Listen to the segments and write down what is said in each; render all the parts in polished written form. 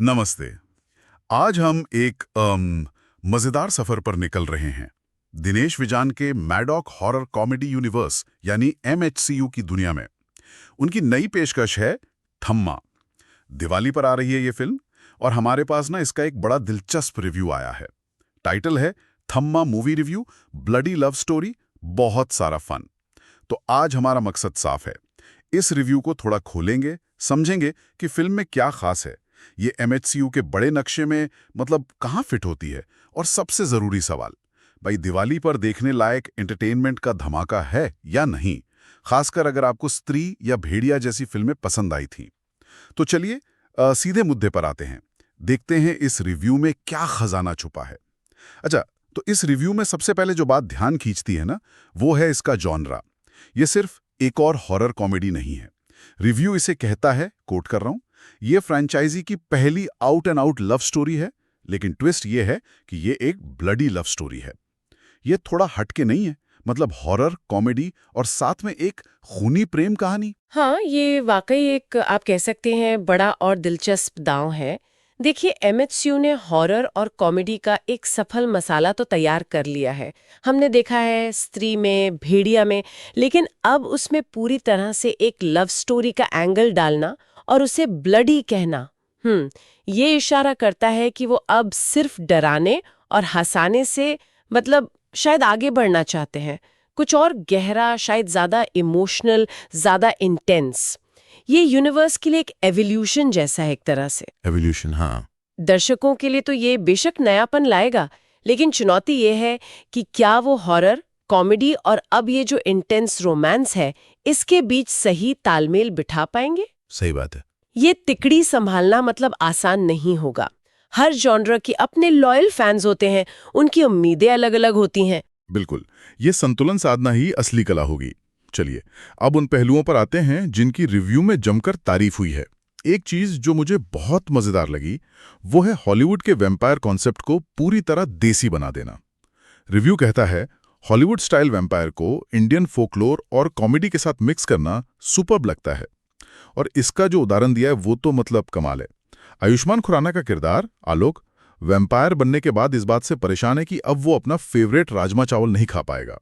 नमस्ते। आज हम एक मजेदार सफर पर निकल रहे हैं। दिनेश विजान के मैडॉक हॉरर कॉमेडी यूनिवर्स यानी MHCU की दुनिया में। उनकी नई पेशकश है थम्मा। दिवाली पर आ रही है ये फिल्म और हमारे पास ना इसका एक बड़ा दिलचस्प रिव्यू आया है। टाइटल है Thamma movie review, bloody love story, बहुत सारा फन। तो आज हमारा मकसद साफ है। इस रिव्यू को थोड़ा खोलेंगे, समझेंगे कि फिल्म में क्या खास है, ये MHCU के बड़े नक्शे में मतलब कहाँ फिट होती है, और सबसे जरूरी सवाल, भाई दिवाली पर देखने लायक एंटरटेनमेंट का धमाका है या नहीं, खासकर अगर आपको स्त्री या भेड़िया जैसी फिल्में पसंद आई थी। तो चलिए सीधे मुद्दे पर आते हैं। देखते हैं इस रिव्यू में क्या खजाना छुपा है। अच्छा, तो इस रिव्यू में सबसे पहले जो बात ध्यान खींचती है ना, वो है इसका जॉनरा। ये सिर्फ एक और हॉरर कॉमेडी नहीं है। रिव्यू इसे कहता है, कोट कर रहा हूं, ये फ्रेंचाइजी की पहली out and out love story है, लेकिन ट्विस्ट ये है कि ये एक ब्लडी लव स्टोरी है। ये थोड़ा हटके नहीं है, मतलब हॉरर, कॉमेडी और साथ में एक खूनी प्रेम कहानी। हाँ, ये वाकई एक आप कह सकते हैं बड़ा और दिलचस्प दांव है। देखिए, MHCU ने हॉरर और कॉमेडी का एक सफल मसाला तो तैयार कर लिया है। हमने देखा है स्त्री में, भेड़िया में, लेकिन अब उसमें पूरी तरह से एक लव स्टोरी का एंगल डालना और उसे ब्लडी कहना, ये इशारा करता है कि वो अब सिर्फ डराने और हंसाने से मतलब शायद आगे बढ़ना चाहते हैं, कुछ और गहरा, शायद ज्यादा इमोशनल, ज्यादा इंटेंस। ये यूनिवर्स के लिए एक एवोल्यूशन जैसा है एक तरह से। एवोल्यूशन, हाँ। दर्शकों के लिए तो ये बेशक नयापन लाएगा, लेकिन चुनौती ये है कि क्या वो हॉरर, कॉमेडी और अब ये जो इंटेंस रोमांस है, इसके बीच सही तालमेल बिठा पाएंगे। सही बात है। ये तिकड़ी संभालना मतलब आसान नहीं होगा। हर जॉनर के अपने लॉयल फैंस होते हैं, उनकी उम्मीदें अलग-अलग होती हैं। बिल्कुल, ये संतुलन साधना ही असली कला होगी। चलिए, अब उन पहलुओं पर आते हैं जिनकी रिव्यू में जमकर तारीफ हुई है। एक चीज जो मुझे बहुत मजेदार लगी, वो है हॉलीवुड के वैम्पायर कॉन्सेप्ट को पूरी तरह देसी बना देना। रिव्यू कहता है, हॉलीवुड स्टाइल वैम्पायर को इंडियन फोकलोर और कॉमेडी के साथ मिक्स करना सुपर्ब लगता है। और इसका जो उदाहरण दिया है वो तो मतलब कमाल है। आयुष्मान खुराना का किरदार आलोक वैम्पायर बनने के बाद इस बात से परेशान है कि अब वो अपना फेवरेट राजमा चावल नहीं खा पाएगा।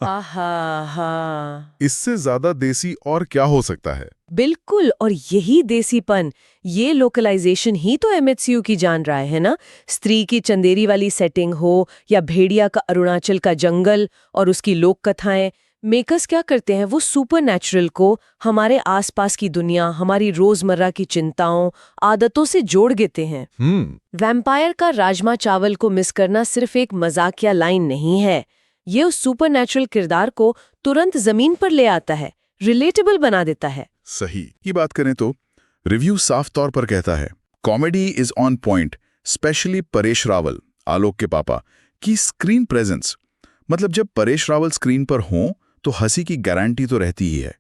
आहा, हाँ। इससे ज्यादा देसी और क्या हो सकता है। बिल्कुल, और यही देसीपन, ये लोकलाइजेशन ही तो MHCU की जान रहा है ना। स्त्री की चंदेरी वाली सेटिंग हो या भेड़िया का अरुणाचल का जंगल और उसकी लोक कथाएं, मेकर्स क्या करते हैं, वो सुपरनैचुरल को हमारे आसपास की दुनिया, हमारी रोजमर्रा की चिंताओं, आदतों से जोड़ देते हैं। वैम्पायर का राजमा चावल को मिस करना सिर्फ एक मजाकिया लाइन नहीं है, ये उस सुपरनैचुरल किरदार को तुरंत जमीन पर ले आता है, रिलेटेबल बना देता है। सही की बात करें तो रिव्यू साफ तौर पर कहता है, comedy is on point, specially Paresh Rawal, Alok के पापा, की स्क्रीन प्रेजेंस। मतलब जब परेश रावल स्क्रीन पर हों तो हंसी की गारंटी तो रहती ही है।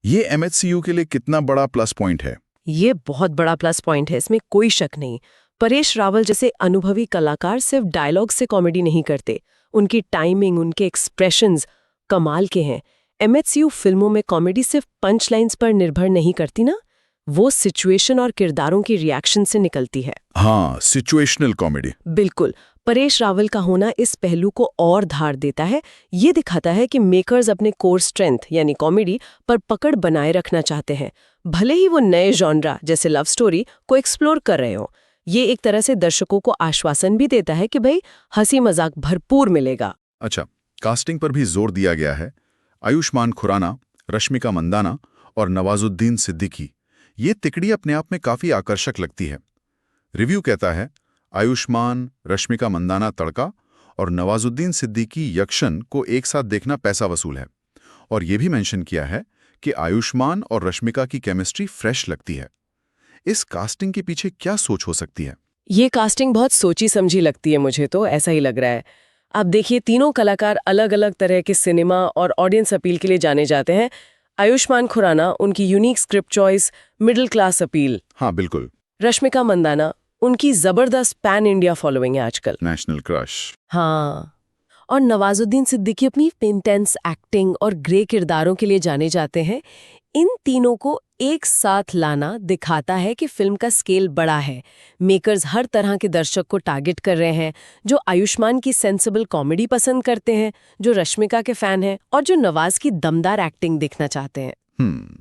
ये MHCU के लिए कितना बड़ा प्लस पॉइंट है। ये बहुत बड़ा प्लस पॉइंट है, इसमें कोई शक नहीं। परेश रावल जैसे अनुभवी कलाकार सिर्फ डायलॉग से कॉमेडी नहीं करते, उनकी टाइमिंग, उनके एक्सप्रेशंस कमाल के हैं। MHCU फिल्मों में कॉमेडी सिर्फ पंच लाइन्स पर निर्भर नहीं करती ना, वो सिचुएशन और किरदारों की रिएक्शन से निकलती है। हाँ, सिचुएशनल कॉमेडी। बिल्कुल, परेश रावल का होना इस पहलू को और धार देता है। ये दिखाता है कि मेकर्स अपने कोर स्ट्रेंथ यानी कॉमेडी पर पकड़ बनाए रखना चाहते हैं, भले ही वो नए जॉनरा जैसे लव स्टोरी को एक्सप्लोर कर रहे हो। ये एक तरह से दर्शकों को आश्वासन भी देता है कि भाई हंसी मजाक भरपूर मिलेगा। अच्छा, कास्टिंग पर भी जोर दिया गया है। आयुष्मान खुराना, रश्मिका मंदाना और नवाजुद्दीन सिद्दीकी, ये तिकड़ी अपने आप में काफी आकर्षक लगती है। रिव्यू कहता है, आयुष्मान, रश्मिका मंदाना तड़का और नवाजुद्दीन सिद्दीकी यक्षन को एक साथ देखना पैसा वसूल है। और ये भी मेंशन किया है कि आयुष्मान और रश्मिका की केमिस्ट्री फ्रेश लगती है। इस कास्टिंग के पीछे क्या सोच हो सकती है? ये कास्टिंग बहुत सोची समझी लगती है, मुझे तो ऐसा ही लग रहा है। आप देखिए, तीनों कलाकार अलग अलग तरह के सिनेमा और ऑडियंस अपील के लिए जाने जाते हैं। आयुष्मान खुराना, उनकी unique script choice, middle class appeal. हाँ बिल्कुल। रश्मिका मंदाना, उनकी जबरदस्त पैन इंडिया फॉलोइंग है आजकल, नेशनल क्रश। हाँ। और नवाजुद्दीन सिद्दीकी अपनी इंटेंस एक्टिंग और ग्रे किरदारों के लिए जाने जाते हैं। इन तीनों को एक साथ लाना दिखाता है कि फिल्म का स्केल बड़ा है। मेकर्स हर तरह के दर्शक को टारगेट कर रहे हैं, जो आयुष्मान की सेंसिबल कॉमेडी पसंद करते हैं, जो रश्मिका के फैन हैं और जो नवाज की दमदार एक्टिंग देखना चाहते हैं।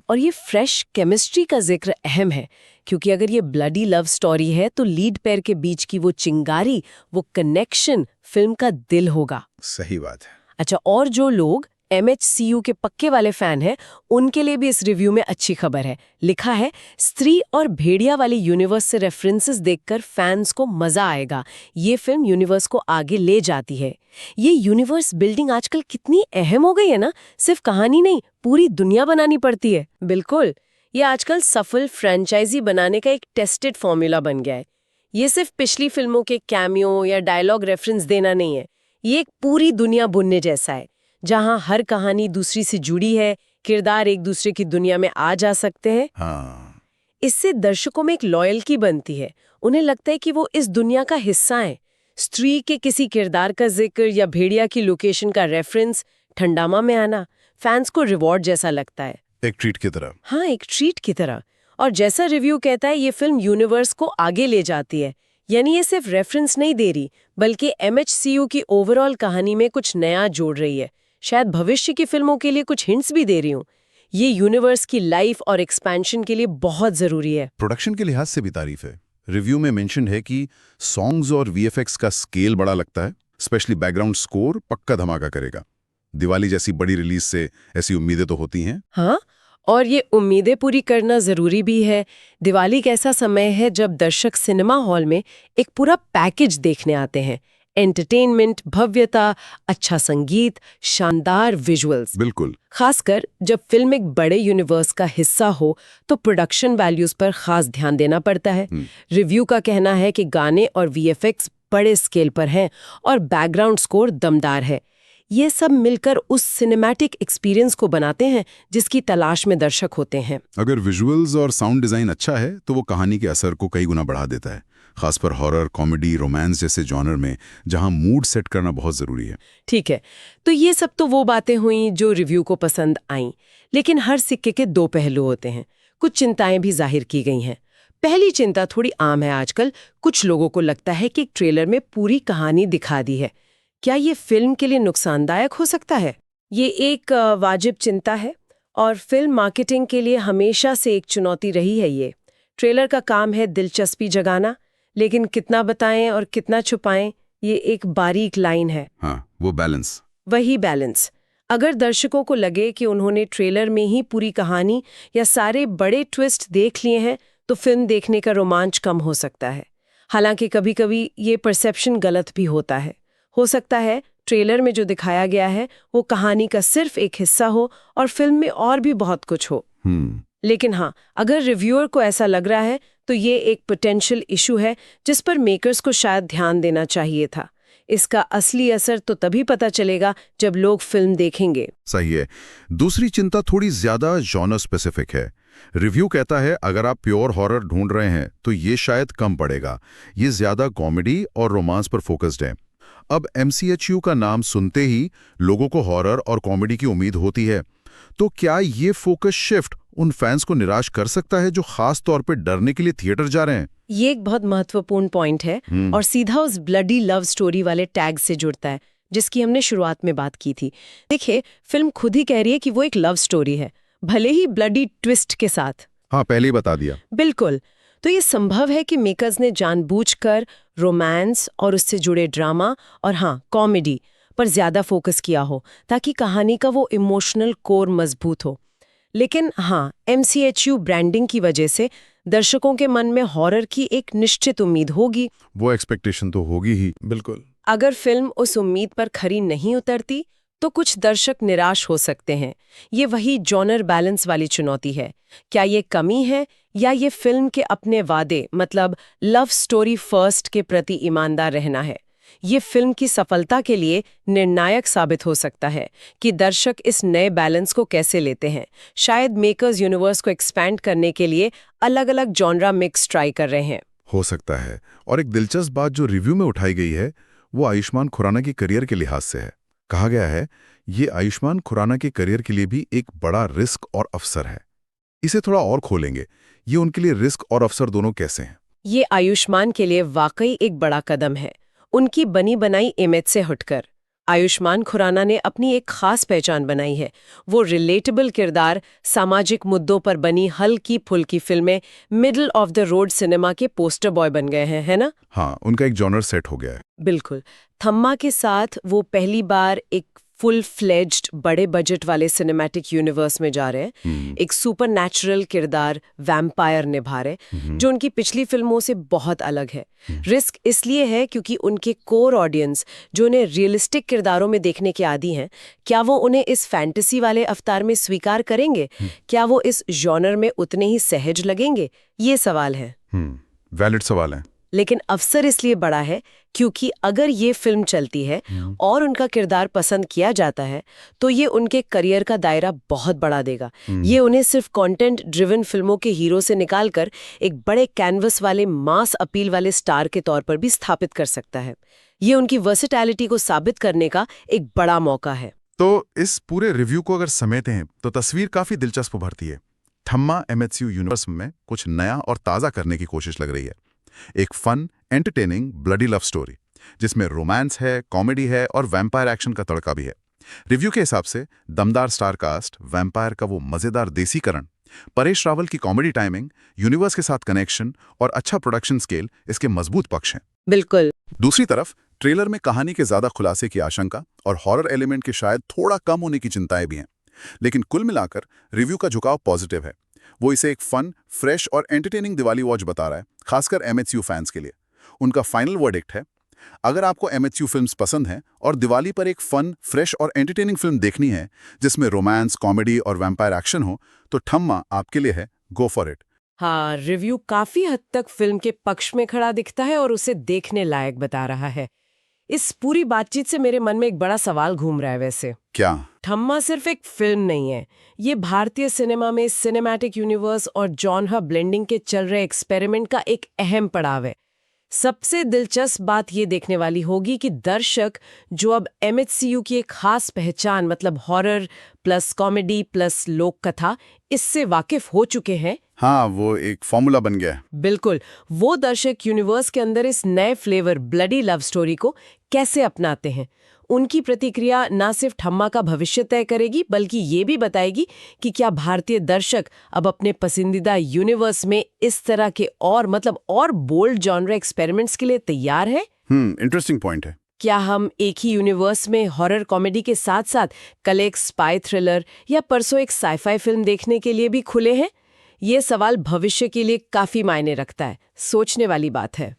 और ये फ्रेश केमिस्ट्री का जिक्र अहम है, क्योंकि अगर ये ब्लडी लव स्टोरी है तो लीड पेयर के बीच की वो चिंगारी, वो कनेक्शन फिल्म का दिल होगा। सही बात है। अच्छा, और जो लोग MHCU के पक्के वाले फैन हैं, उनके लिए भी इस रिव्यू में अच्छी खबर है। लिखा है, स्त्री और भेड़िया वाली यूनिवर्स से रेफरेंसेस देखकर फैंस को मजा आएगा। ये फिल्म यूनिवर्स को आगे ले जाती है। ये यूनिवर्स बिल्डिंग आजकल कितनी अहम हो गई है ना, सिर्फ कहानी नहीं, पूरी दुनिया बनानी पड़ती है। बिल्कुल, ये आजकल सफल फ्रेंचाइजी बनाने का एक टेस्टेड फॉर्मूला बन गया है। ये सिर्फ पिछली फिल्मों के कैमियो या डायलॉग रेफरेंस देना नहीं है, ये एक पूरी दुनिया बुनने जैसा है, जहां हर कहानी दूसरी से जुड़ी है, किरदार एक दूसरे की दुनिया में आ जा सकते हैं। हाँ। इससे दर्शकों में एक लॉयल्टी बनती है। उन्हें लगता है कि वो इस दुनिया का हिस्सा हैं। स्त्री के किसी किरदार का जिक्र या भेड़िया की लोकेशन का रेफरेंस ठंडामा में आना फैंस को रिवॉर्ड जैसा लगता है। एक ट्रीट की तरह। हाँ, एक ट्रीट की तरह। और जैसा रिव्यू कहता है, ये फिल्म यूनिवर्स को आगे ले जाती है। यानी ये सिर्फ रेफरेंस नहीं दे रही, बल्कि MHCU की ओवरऑल कहानी में कुछ नया जोड़ रही है। शायद भविष्य की फिल्मों के लिए कुछ हिंट्स भी दे रही हूँ। ये यूनिवर्स की लाइफ और एक्सपेंशन के लिए बहुत जरूरी है। प्रोडक्शन के लिहाज से भी तारीफ है। रिव्यू में मेंशन है कि सॉन्ग्स और VFX का स्केल बड़ा लगता है, स्पेशली बैकग्राउंड स्कोर पक्का धमाका करेगा। दिवाली जैसी बड़ी रिलीज से ऐसी उम्मीदें तो होती हैं। हाँ, और ये उम्मीदें पूरी करना जरूरी भी है। दिवाली एक ऐसा समय है जब दर्शक सिनेमा हॉल में एक पूरा पैकेज देखने आते हैं। एंटरटेनमेंट, भव्यता, अच्छा संगीत, शानदार विजुअल्स। बिल्कुल। खासकर जब फिल्म एक बड़े यूनिवर्स का हिस्सा हो तो प्रोडक्शन वैल्यूज पर खास ध्यान देना पड़ता है। रिव्यू का कहना है कि गाने और VFX बड़े स्केल पर हैं और बैकग्राउंड स्कोर दमदार है। ये सब मिलकर उस सिनेमैटिक एक्सपीरियंस को बनाते हैं जिसकी तलाश में दर्शक होते हैं। अगर विजुअल्स और साउंड डिजाइन अच्छा है तो वो कहानी के असर को कई गुना बढ़ा देता है, खासकर हॉरर, कॉमेडी, रोमांस जैसे जॉनर में, जहां मूड सेट करना बहुत जरूरी है। ठीक है, तो ये सब तो वो बातें हुई जो रिव्यू को पसंद आईं, लेकिन हर सिक्के के दो पहलू होते हैं। कुछ चिंताएं भी जाहिर की गई हैं। पहली चिंता थोड़ी आम है आजकल। कुछ लोगों को लगता है कि एक ट्रेलर में पूरी कहानी दिखा दी है। क्या ये फिल्म के लिए नुकसानदायक हो सकता है? ये एक वाजिब चिंता है और फिल्म मार्केटिंग के लिए हमेशा से एक चुनौती रही है। ये ट्रेलर का काम है दिलचस्पी जगाना, लेकिन कितना बताएं और कितना छुपाएं, ये एक बारीक लाइन है। हाँ, वो बैलेंस। वही बैलेंस। अगर दर्शकों को लगे कि उन्होंने ट्रेलर में ही पूरी कहानी या सारे बड़े ट्विस्ट देख लिए हैं, तो फिल्म देखने का रोमांच कम हो सकता है। हालांकि कभी-कभी ये परसेप्शन गलत भी होता है। हो सकता है ट्रेलर में जो दिखाया गया है वो कहानी का सिर्फ एक हिस्सा हो और फिल्म में और भी बहुत कुछ हो। लेकिन हाँ, अगर रिव्यूअर को ऐसा लग रहा है तो ये एक पोटेंशियल इशू है जिस पर मेकर्स को शायद ध्यान देना चाहिए था। इसका असली असर तो तभी पता चलेगा जब लोग फिल्म देखेंगे। सही है। दूसरी चिंता थोड़ी ज्यादा जॉनर स्पेसिफिक है। रिव्यू कहता है अगर आप प्योर हॉरर ढूंढ रहे हैं तो ये शायद कम पड़ेगा। ये ज्यादा कॉमेडी और रोमांस पर फोकस्ड है। अब MCHU का नाम सुनते ही लोगों को हॉरर और कॉमेडी की उम्मीद होती है, तो क्या ये फोकस शिफ्ट उन फैंस को निराश कर सकता है जो खास तौर पे डरने के लिए थिएटर जा रहे हैं? ये एक बहुत महत्वपूर्ण पॉइंट है और सीधा उस ब्लडी लव स्टोरी वाले टैग से जुड़ता है जिसकी हमने शुरुआत में बात की थी। देखिए, फिल्म खुद ही कह रही है कि वो एक लव स्टोरी है, भले ही ब्लडी ट्विस्ट के साथ। हाँ, पहले ही बता दिया। बिल्कुल। तो ये संभव है कि मेकर्स ने जानबूझकर रोमांस और उससे जुड़े ड्रामा और हाँ, कॉमेडी पर ज्यादा फोकस किया हो ताकि कहानी का वो इमोशनल कोर मजबूत हो। लेकिन हाँ, MCHU ब्रांडिंग की वजह से दर्शकों के मन में हॉरर की एक निश्चित उम्मीद होगी। वो एक्सपेक्टेशन तो होगी ही। बिल्कुल। अगर फिल्म उस उम्मीद पर खरी नहीं उतरती तो कुछ दर्शक निराश हो सकते हैं। ये वही जॉनर बैलेंस वाली चुनौती है। क्या ये कमी है या ये फिल्म के अपने वादे, मतलब लव स्टोरी फर्स्ट के प्रति ईमानदार रहना है? ये फिल्म की सफलता के लिए निर्णायक साबित हो सकता है कि दर्शक इस नए बैलेंस को कैसे लेते हैं। शायद मेकर्स यूनिवर्स को एक्सपैंड करने के लिए अलग-अलग जॉनरा मिक्स ट्राई कर रहे हैं। हो सकता है। और एक दिलचस्प बात जो रिव्यू में उठाई गई है वो आयुष्मान खुराना की करियर के लिहाज से है। कहा गया है ये आयुष्मान खुराना के करियर के लिए भी एक बड़ा रिस्क और अवसर है। इसे थोड़ा और खोलेंगे, ये उनके लिए रिस्क और अवसर दोनों कैसे हैं? ये आयुष्मान के लिए वाकई एक बड़ा कदम है, उनकी बनी बनाई इमेज से हटकर। आयुष्मान खुराना ने अपनी एक खास पहचान बनाई है। वो रिलेटेबल किरदार, सामाजिक मुद्दों पर बनी हल्की फुल्की फिल्में, middle of the road cinema के पोस्टर बॉय बन गए हैं, है ना? हाँ, उनका एक जॉनर सेट हो गया है। बिल्कुल। थम्मा के साथ वो पहली बार एक फुल फ्लेज्ड बड़े बजट वाले सिनेमैटिक यूनिवर्स में जा रहे हैं। एक सुपरनैचुरल किरदार वैम्पायर निभा रहे, जो उनकी पिछली फिल्मों से बहुत अलग है। रिस्क इसलिए है क्योंकि उनके कोर ऑडियंस, जो उन्हें रियलिस्टिक किरदारों में देखने के आदी हैं, क्या वो उन्हें इस फैंटेसी वाले अवतार में स्वीकार करेंगे? क्या वो इस जॉनर में उतने ही सहज लगेंगे? ये सवाल है। वैलिड सवाल है। लेकिन अवसर इसलिए बड़ा है क्योंकि अगर ये फिल्म चलती है और उनका किरदार पसंद किया जाता है, तो ये उनके करियर का दायरा बहुत बढ़ा देगा। ये उन्हें सिर्फ कंटेंट ड्रिवन फिल्मों के हीरो से निकालकर एक बड़े कैनवस वाले मास अपील वाले स्टार के तौर पर भी स्थापित कर सकता है। ये उनकी वर्सेटैलिटी को साबित करने का एक बड़ा मौका है। तो इस पूरे रिव्यू को अगर समेटें हैं तो तस्वीर काफी दिलचस्प उभरती है। थम्मा एमएचसीयू यूनिवर्स में कुछ नया और ताज़ा करने की कोशिश लग रही है। एक fun, entertaining, bloody love story जिसमें रोमांस है, कॉमेडी है और वैम्पायर एक्शन का तड़का भी है। रिव्यू के हिसाब से दमदार स्टार कास्ट, वैम्पायर का वो मजेदार देसीकरण, परेश रावल की कॉमेडी टाइमिंग, यूनिवर्स के साथ कनेक्शन और अच्छा प्रोडक्शन स्केल इसके मजबूत पक्ष हैं। बिल्कुल। दूसरी तरफ ट्रेलर में कहानी के ज्यादा खुलासे की आशंका और हॉरर एलिमेंट के शायद थोड़ा कम होने की चिंताएं भी हैं। लेकिन कुल मिलाकर रिव्यू का झुकाव पॉजिटिव है। वो इसे एक फन, फ्रेश और एंटरटेनिंग दिवाली वॉच बता रहा है, खासकर एमएचसीयू फैंस के लिए। उनका फाइनल वर्डिक्ट है, अगर आपको एमएचसीयू फिल्म्स पसंद हैं और दिवाली पर एक फन, फ्रेश और एंटरटेनिंग फिल्म देखनी है जिसमें रोमांस, कॉमेडी और वैम्पायर एक्शन हो, तो थम्मा आपके लिए है। Go for it. हाँ, रिव्यू काफी हद तक फिल्म के पक्ष में खड़ा दिखता है और उसे देखने लायक बता रहा है। इस पूरी बातचीत से मेरे मन में एक बड़ा सवाल घूम रहा है वैसे। क्या? थम्मा सिर्फ एक फिल्म नहीं है, ये भारतीय सिनेमा में सिनेमैटिक यूनिवर्स और जॉनर ब्लेंडिंग के चल रहे एक्सपेरिमेंट का एक अहम पड़ाव है। सबसे दिलचस्प बात ये देखने वाली होगी कि दर्शक जो अब एमएचसीयू की एक खास पहचान मतलब हॉरर प्लस कॉमेडी प्लस लोक कथा इससे वाकिफ हो चुके हैं। हाँ, वो एक फॉर्मूला बन गया है। बिल्कुल, वो दर्शक यूनिवर्स के अंदर इस नए फ्लेवर ब्लडी लव स्टोरी को कैसे अपनाते हैं। उनकी प्रतिक्रिया न सिर्फ थम्मा का भविष्य तय करेगी बल्कि ये भी बताएगी कि क्या भारतीय दर्शक अब अपने पसंदीदा यूनिवर्स में इस तरह के और बोल्ड जॉनर एक्सपेरिमेंट्स के लिए तैयार है। इंटरेस्टिंग पॉइंट है। क्या हम एक ही यूनिवर्स में हॉरर कॉमेडी के साथ साथ कल एक स्पाई थ्रिलर या परसों एक साईफाई फिल्म देखने के लिए भी खुले हैं? ये सवाल भविष्य के लिए काफी मायने रखता है। सोचने वाली बात है।